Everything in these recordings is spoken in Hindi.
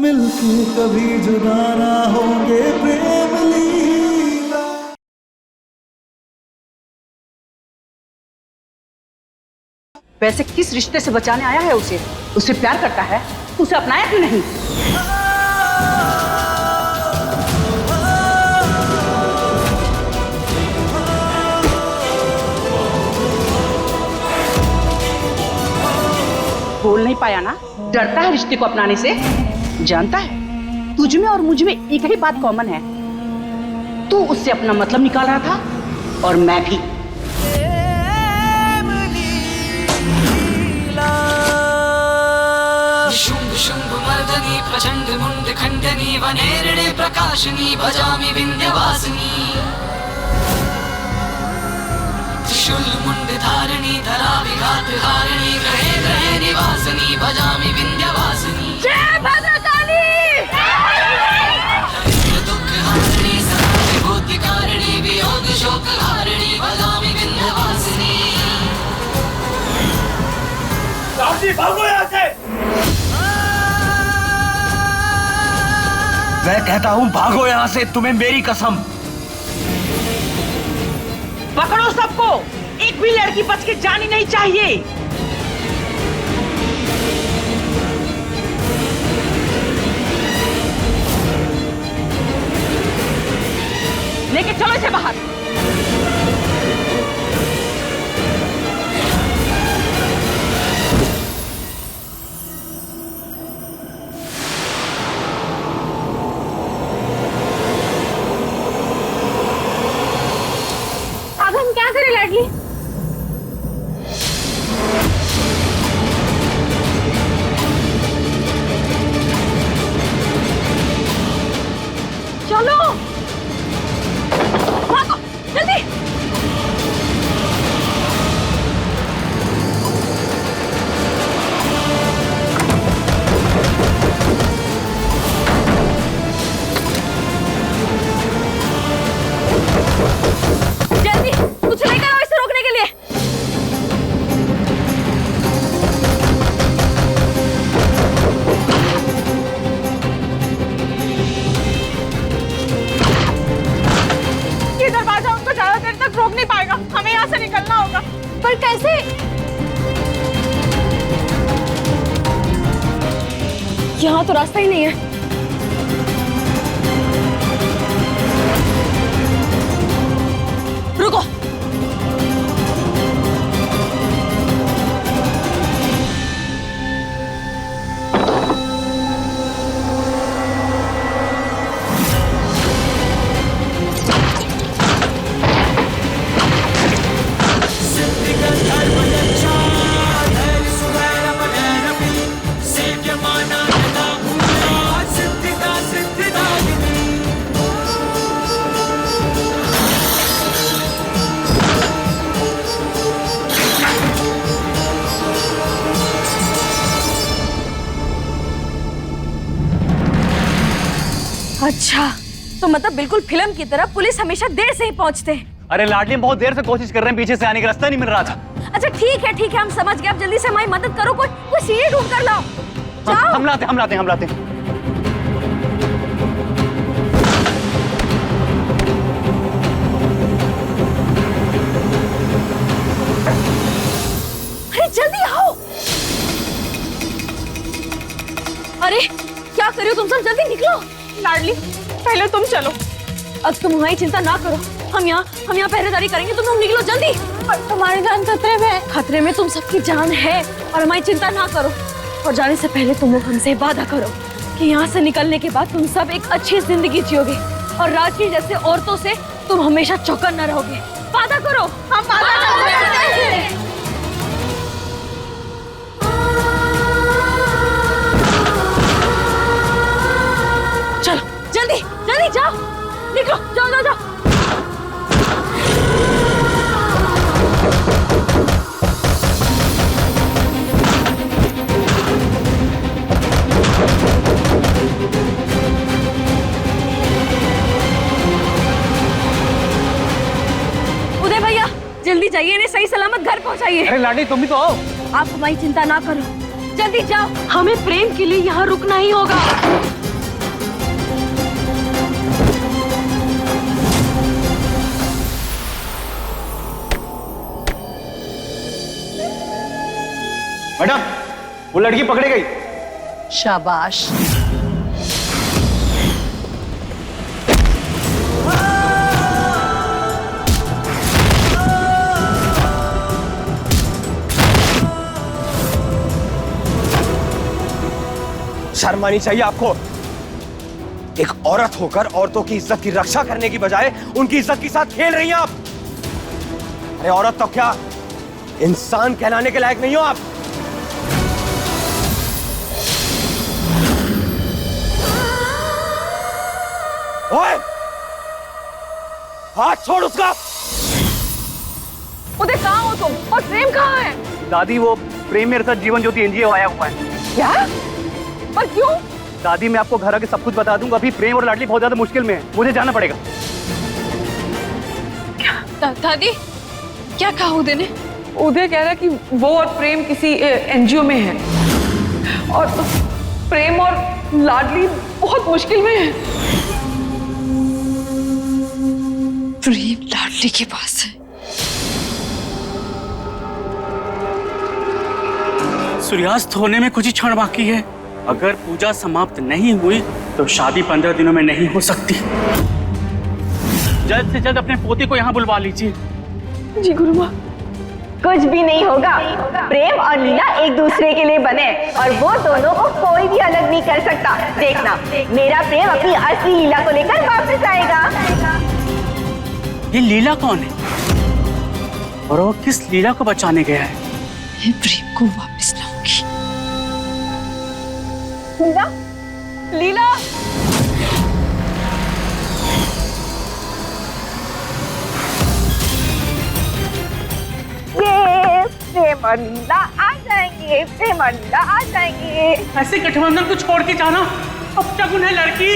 मिलके कभी जुदा ना होंगे प्रेम लीला। वैसे किस रिश्ते से बचाने आया है उसे? उससे प्यार करता है, उसे अपनाया क्यों नहीं? बोल नहीं पाया ना? डरता है रिश्ते को अपनाने से। जानता है तुझ में और मुझ में एक ही बात कॉमन है, तू उससे अपना मतलब निकाल रहा था और मैं भी। शुंभ शुंभ मर्दनी प्रचंड मुंड खंडनी वनेरणे प्रकाशनी भजामि विंध्यवासिनी त्रिशूल मुंड धारिणी धरा विघात हारिणी ग्रहे ग्रहे निवासिनी भजामि विंध्यवासिनी। जय भद्रकाली। दुख हारिणी सदा विभूति कारिणी वियोग शोक हारिणी भजामि विंध्यवासिनी। साहब जी भागो यहाँ से। मैं कहता हूँ भागो यहाँ से, तुम्हें मेरी कसम। पकड़ो सबको, एक भी लड़की बच के जानी नहीं चाहिए। लेके चलो इसे बाहर। अब हम क्या करें लाडली? चलो भागो जल्दी। जल्दी कुछ लेकर आओ इसे रोकने के लिए। ये दरवाजा उनको ज्यादा देर तक रोक नहीं पाएगा, हमें यहाँ से निकलना होगा। पर कैसे? यहाँ तो रास्ता ही नहीं है। रुको। अच्छा, तो मतलब बिल्कुल फिल्म की तरह पुलिस हमेशा देर से ही पहुंचते हैं। अरे लाडली, हम बहुत देर से कोशिश कर रहे हैं पीछे से आने का, रास्ता नहीं मिल रहा था। अच्छा ठीक है हम समझ गए। अब जल्दी से हमारी मदद करो, कोई सीढ़ी ढूंढ कर लाओ। जाओ। हम लाते हैं। अरे जल्दी आओ। अरे क्या कर रहे हो तुम सब? जल्दी निकलो। लाडली पहले तुम चलो। अब तुम हमारी चिंता ना करो, हम यहाँ पहरेदारी करेंगे। तुम लोग निकलो जल्दी। और तुम्हारी जान खतरे में है। खतरे में तुम सबकी जान है, और हमारी चिंता ना करो। और जाने से पहले तुम लोग हमसे वादा करो कि यहाँ से निकलने के बाद तुम सब एक अच्छी जिंदगी जियोगे, और राज की जैसे औरतों से तुम हमेशा चौकन्ना रहोगे। वादा करो। हम वादा करते हैं। चलो जल्दी जाओ, निकलो, जाओ। उदय भैया जल्दी जाइए, इन्हें सही सलामत घर पहुंचाइए। अरे लाडली, तुम भी तो आओ। आप हमारी चिंता ना करो, जल्दी जाओ। हमें प्रेम के लिए यहाँ रुकना ही होगा। वो लड़की पकड़ी गई। शाबाश। शर्म आनी चाहिए आपको। एक औरत होकर औरतों की इज्जत की रक्षा करने की बजाय उनकी इज्जत के साथ खेल रही हैं आप। अरे औरत तो क्या, इंसान कहलाने के लायक नहीं हो आप। ओए, हाथ छोड़ उसका। उदय कहाँ हो तुम और प्रेम कहाँ है? दादी वो प्रेम मेरे साथ जीवन ज्योति एनजीओ आया हुआ है। क्या? पर क्यों? दादी मैं आपको घर आके सब कुछ बता दूंगा। अभी प्रेम और लाडली बहुत ज्यादा मुश्किल में है, मुझे जाना पड़ेगा। दादी क्या कहा उदय ने? उदय कह रहा है कि वो और प्रेम किसी एनजीओ में है और प्रेम और लाडली बहुत मुश्किल में है। प्रेम लाडली के पास है। सूर्यास्त होने में कुछ ही क्षण बाकी है। अगर पूजा समाप्त नहीं हुई तो शादी 15 दिनों में नहीं हो सकती। जल्द से जल्द अपने पोते को यहाँ बुलवा लीजिए। जी गुरुमा। कुछ भी नहीं होगा। प्रेम और लीला एक दूसरे के लिए बने और वो दोनों को कोई भी अलग नहीं कर सकता। देखना, मेरा प्रेम अपनी असली लीला को लेकर वापस आएगा। ये लीला कौन है और वो किस लीला को बचाने गया है? मैं प्रेम को वापस लाऊंगी। लीला, लीला ये प्रेम और लीला आ जाएंगे, प्रेम और लीला आ जाएंगे। ऐसे गठबंधन को छोड़ के जाना अब तक उन्हें लड़की।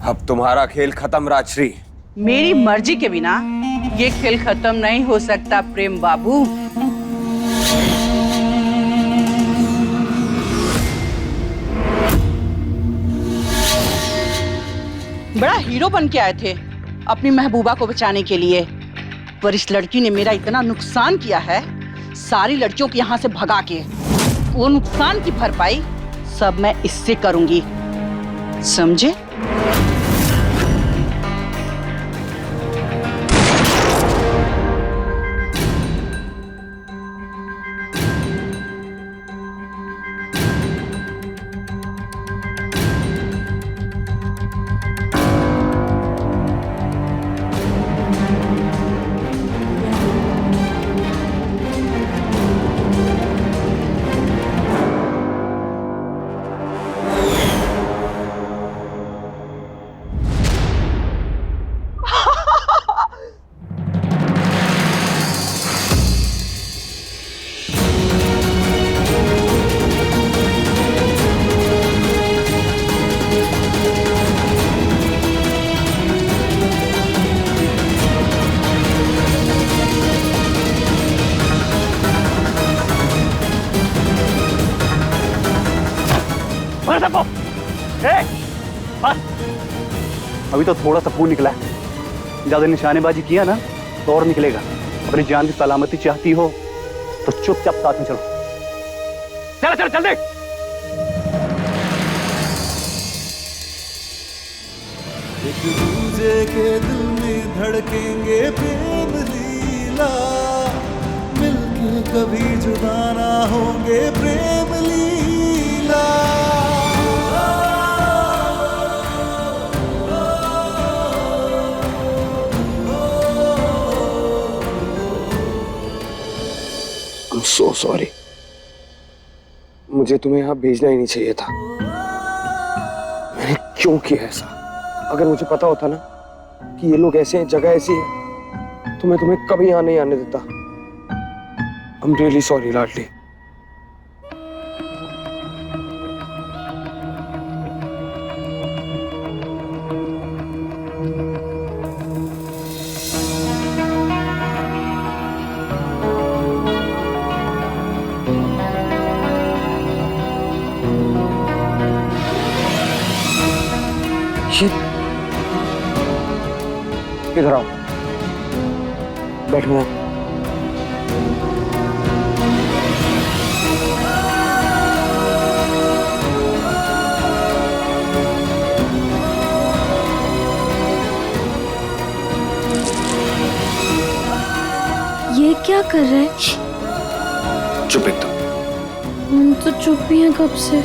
अब तुम्हारा खेल खत्म राजश्री। मेरी मर्जी के बिना ये खेल खत्म नहीं हो सकता प्रेम बाबू। बड़ा हीरो बन के आए थे अपनी महबूबा को बचाने के लिए, पर इस लड़की ने मेरा इतना नुकसान किया है, सारी लड़कियों को यहाँ से भगा के वो नुकसान की भरपाई सब मैं इससे करूंगी, समझे? अभी तो थोड़ा सा खून निकला है, ज्यादा निशानेबाजी किया ना तो और निकलेगा। अपनी जान की सलामती चाहती हो तो चुपचाप साथ में चलो। चलो चलो चल दे। एक दूजे के दिल में धड़केंगे प्रेम लीला, मिलके कभी जुदा ना होंगे प्रेम लीला। I'm so sorry। मुझे तुम्हें यहाँ भेजना ही नहीं चाहिए था। मैंने क्यों किया ऐसा? अगर मुझे पता होता ना कि ये लोग ऐसे हैं, जगह ऐसी है, तो मैं तुम्हें कभी यहाँ नहीं आने देता। I'm really sorry, लाडली। इधर आओ, बैठो यहाँ। ये क्या कर रहे हैं? चुप एकदम। हम तो चुप ही हैं कब से।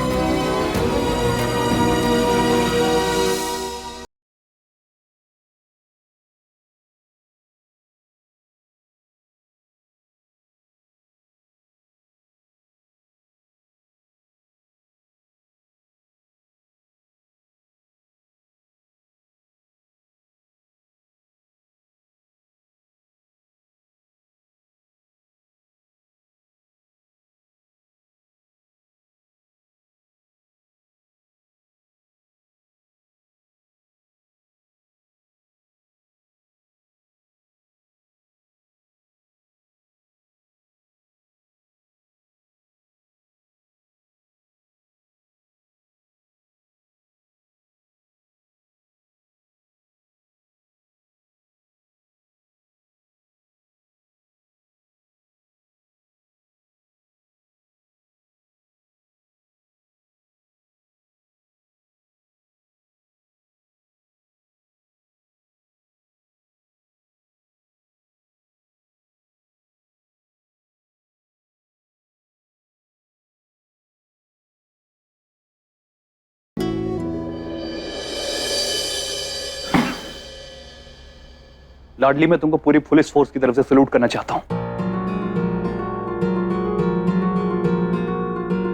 लाडली, मैं तुमको पूरी पुलिस फोर्स की तरफ से सैल्यूट करना चाहता हूं।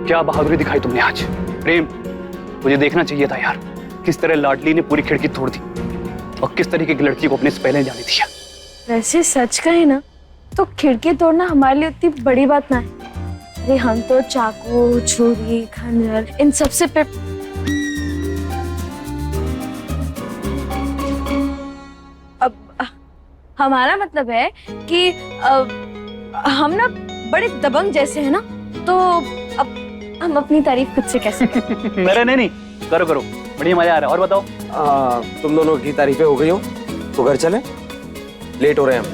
क्या बहादुरी दिखाई तुमने आज। प्रेम, मुझे देखना चाहिए था यार, किस तरह लाडली ने पूरी खिड़की तोड़ दी और किस तरीके की लड़की को अपने से पहले जाने दिया। वैसे सच कहे ना तो खिड़की तोड़ना हमारे लिए उतनी बड़ी बात ना है। अरे हम तो चाकू, छुरी, खंजर इन सब से अब हमारा मतलब है कि हम ना बड़े दबंग जैसे हैं ना, तो अब हम अपनी तारीफ खुद से कैसे करें? अरे नहीं, करो करो, बढ़िया मजा आ रहा है। और बताओ, तुम दोनों की तारीफें हो गई हो तो घर चले, लेट हो रहे हैं हम।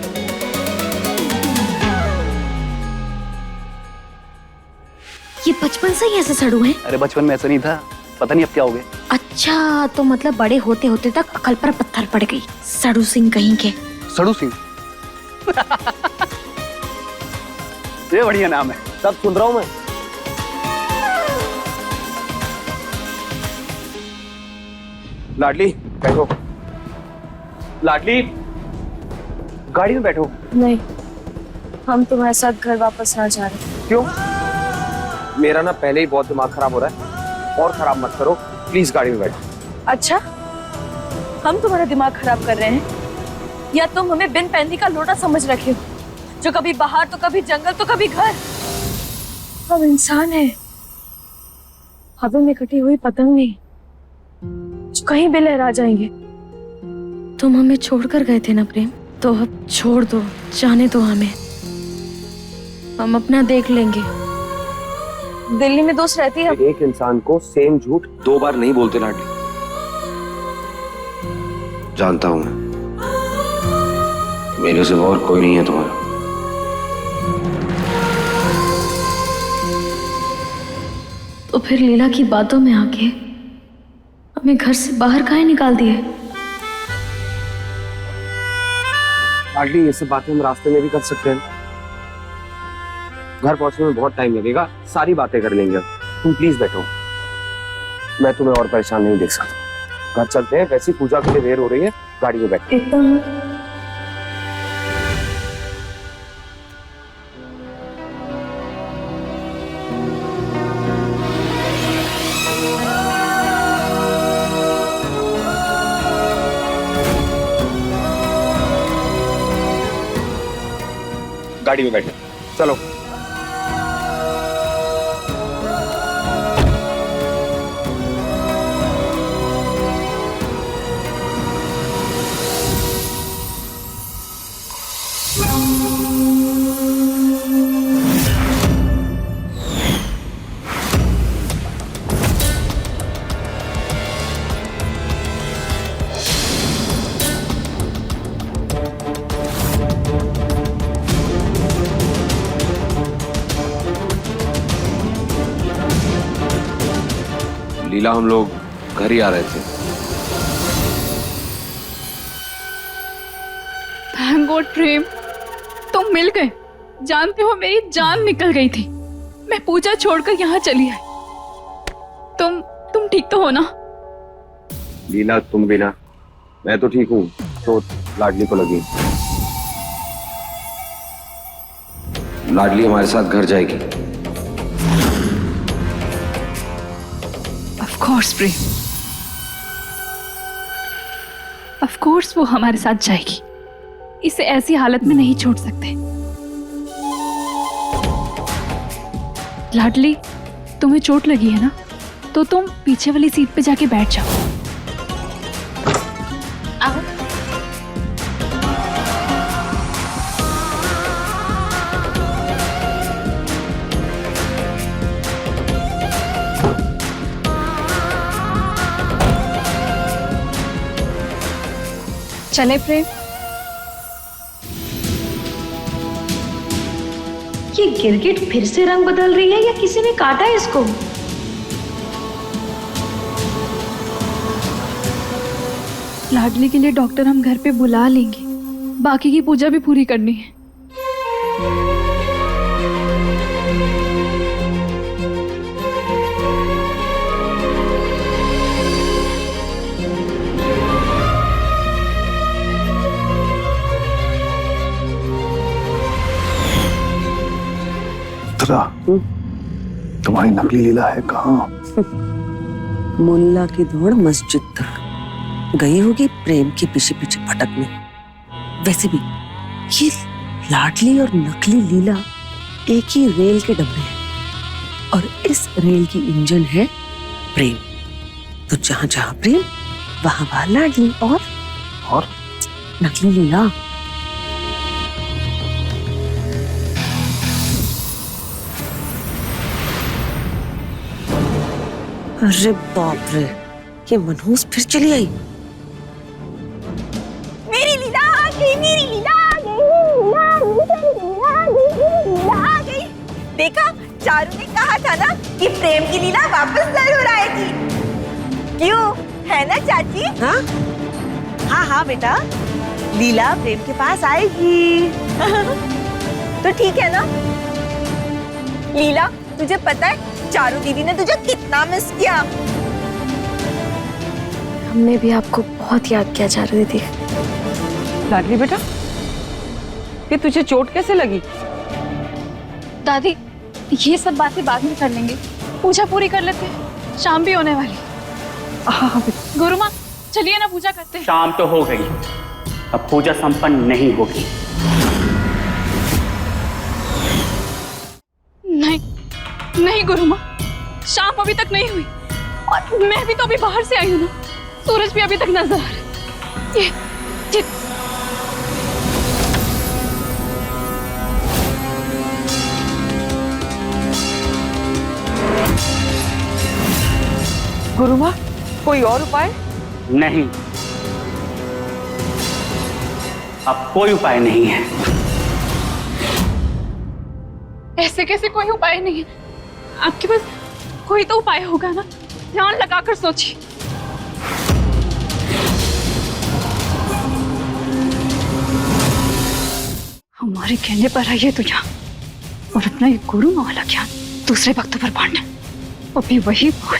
ये बचपन से ही ऐसे सड़ू हैं? अरे बचपन में ऐसा नहीं था, पता नहीं अब क्या हो गया। अच्छा, तो मतलब बड़े होते होते तक अकल पर पत्थर पड़ गई। सड़ू सिंह कहीं के। सड़ू सिंह ये बढ़िया नाम है। सब सुन रहा हूं मैं। लाडली बैठो। लाडली, गाड़ी में बैठो। नहीं, हम तुम्हारे साथ घर वापस ना जा रहे। क्यों? मेरा ना पहले ही बहुत दिमाग खराब हो रहा है, और खराब मत करो प्लीज, गाड़ी में बैठो। अच्छा, हम तुम्हारा दिमाग खराब कर रहे हैं या तुम हमें बिन पैंदी का लोटा समझ रखे हो, जो कभी बाहर तो कभी जंगल तो कभी घर। हम इंसान हैं, हवा में कटी हुई पतंग नहीं जो कहीं भी लहरा जाएंगे। तुम हमें छोड़कर गए थे ना प्रेम, तो अब छोड़ दो, जाने दो हमें, हम अपना देख लेंगे। दिल्ली में दोस्त रहती है। एक इंसान को सेम झूठ 2 बार नहीं बोलते लाडली। जानता हूं मैं, मेरे से और कोई नहीं है तुम्हारा। तो फिर लीला की बातों में आके हमें घर से बाहर काहे निकाल दिए? लाडली, ये सब बातें हम रास्ते में भी कर सकते हैं। घर पहुंचने में बहुत टाइम लगेगा, सारी बातें कर लेंगे। तुम प्लीज बैठो, मैं तुम्हें और परेशान नहीं देख सकता। घर चलते हैं, वैसी पूजा के लिए देर हो रही है, गाड़ी में बैठो। एकदम गाड़ी में बैठे, चलो। लीला, हम लोग घर ही आ रहे थे। थैंक गॉड प्रेम, तुम मिल गए। जानते हो मेरी जान निकल गई थी, मैं पूजा छोड़कर यहाँ चली आई। तुम ठीक तो हो ना? लीला, तुम भी ना? मैं तो ठीक हूँ, तो लाडली को लगी। लाडली हमारे साथ घर जाएगी। Of course Prem, of course वो हमारे साथ जाएगी। इसे ऐसी हालत में नहीं छोड़ सकते। लाडली, तुम्हें चोट लगी है ना, तो तुम पीछे वाली सीट पे जाके बैठ जाओ। आओ। चले प्रेम। ये गिरगिट फिर से रंग बदल रही है या किसी ने काटा है इसको? लाडली के लिए डॉक्टर हम घर पे बुला लेंगे, बाकी की पूजा भी पूरी करनी है। तुम्हारी नकली लीला है कहाँ? मुल्ला की दौड़ मस्जिद तक गई होगी प्रेम के पीछे पीछे भटकने। वैसे भी ये लाडली और नकली लीला एक ही रेल के डब्बे हैं और इस रेल की इंजन है प्रेम। तो जहां जहां प्रेम वहां वहां लाडली और नकली लीला। अरे बाप रे, ये मनहूस फिर चली आई। मेरी लीला आ गई, मेरी लीला आ गई, लीला आ गई। देखा, चारू ने कहा था ना कि प्रेम की लीला वापस जरूर आएगी। क्यों, है ना चाची? हाँ हाँ हाँ बेटा, लीला प्रेम के पास आएगी। तो ठीक है ना? लीला, तुझे पता है चारू दीदी ने तुझे कितना मिस किया? हमने भी आपको बहुत याद किया चारू दीदी। लाडली बेटा, ये तुझे चोट कैसे लगी? दादी, ये सब बातें बाद में कर लेंगे, पूजा पूरी कर लेते हैं, शाम भी होने वाली। हाँ, गुरु माँ, चलिए ना पूजा करते हैं। शाम तो हो गई, अब पूजा संपन्न नहीं होगी। नहीं गुरु माँ, शाम अभी तक नहीं हुई और मैं भी तो अभी बाहर से आई हूँ ना, सूरज भी अभी तक नजर आ रहा है। ये गुरु माँ, कोई और उपाय? नहीं, अब कोई उपाय नहीं है। ऐसे कैसे कोई उपाय नहीं है? आपके पास कोई तो उपाय होगा ना, ध्यान लगाकर सोचिए। हमारे कहने पर आइए तो यहाँ और अपना ये गुरु माँ वाला ज्ञान दूसरे भक्तों पर बांटना, वो भी वही बोल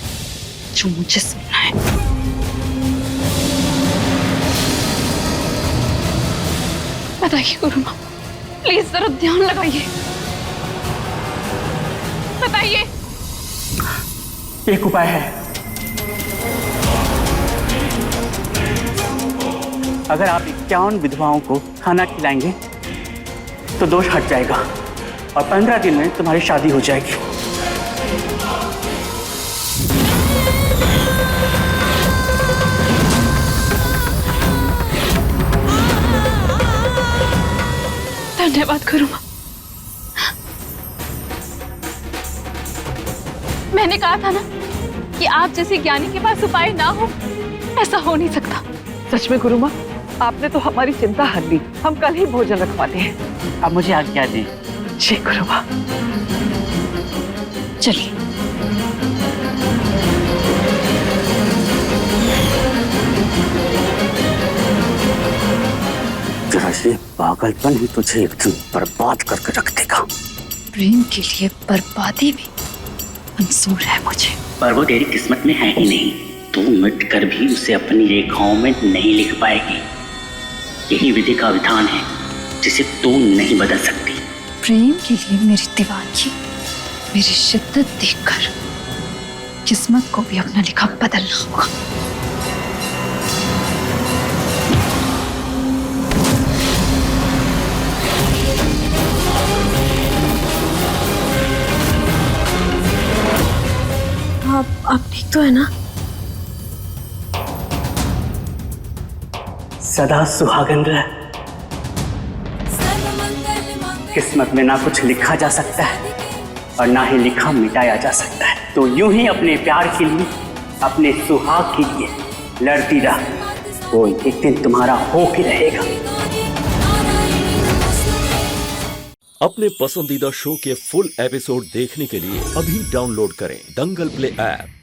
जो मुझे सुनना है। बताइए गुरु माँ, प्लीज जरा ध्यान लगाइए, बताइए। एक उपाय है, अगर आप 51 विधवाओं को खाना खिलाएंगे तो दोष हट जाएगा और 15 दिन में तुम्हारी शादी हो जाएगी। धन्यवाद गुरुमा। मैंने कहा था ना कि आप जैसे ज्ञानी के पास उपाय ना हो, ऐसा हो नहीं सकता। सच में गुरुमा, आपने तो हमारी चिंता हर ली। हम कल ही भोजन रखवाते हैं। अब मुझे आज्ञा दी। जी गुरुमा। चलिए। जरा ये पागलपन ही तुझे एक दिन बर्बाद करके रख देगा। प्रेम के लिए बर्बादी भी मंजूर है मुझे। पर वो तेरी किस्मत में है ही नहीं। तू मिट कर भी उसे अपनी रेखाओं में नहीं लिख पाएगी। यही विधि का विधान है जिसे तू नहीं बदल सकती। प्रेम के लिए मेरी दीवानगी, मेरी शिद्दत देखकर किस्मत को भी अपना लिखा बदलना होगा। आप ठीक तो है ना? सदा सुहागन रह। किस्मत में ना कुछ लिखा जा सकता है और ना ही लिखा मिटाया जा सकता है। तो यूं ही अपने प्यार के लिए, अपने सुहाग के लिए लड़ती रह। वो एक दिन तुम्हारा हो के रहेगा। अपने पसंदीदा शो के फुल एपिसोड देखने के लिए अभी डाउनलोड करें दंगल प्ले ऐप।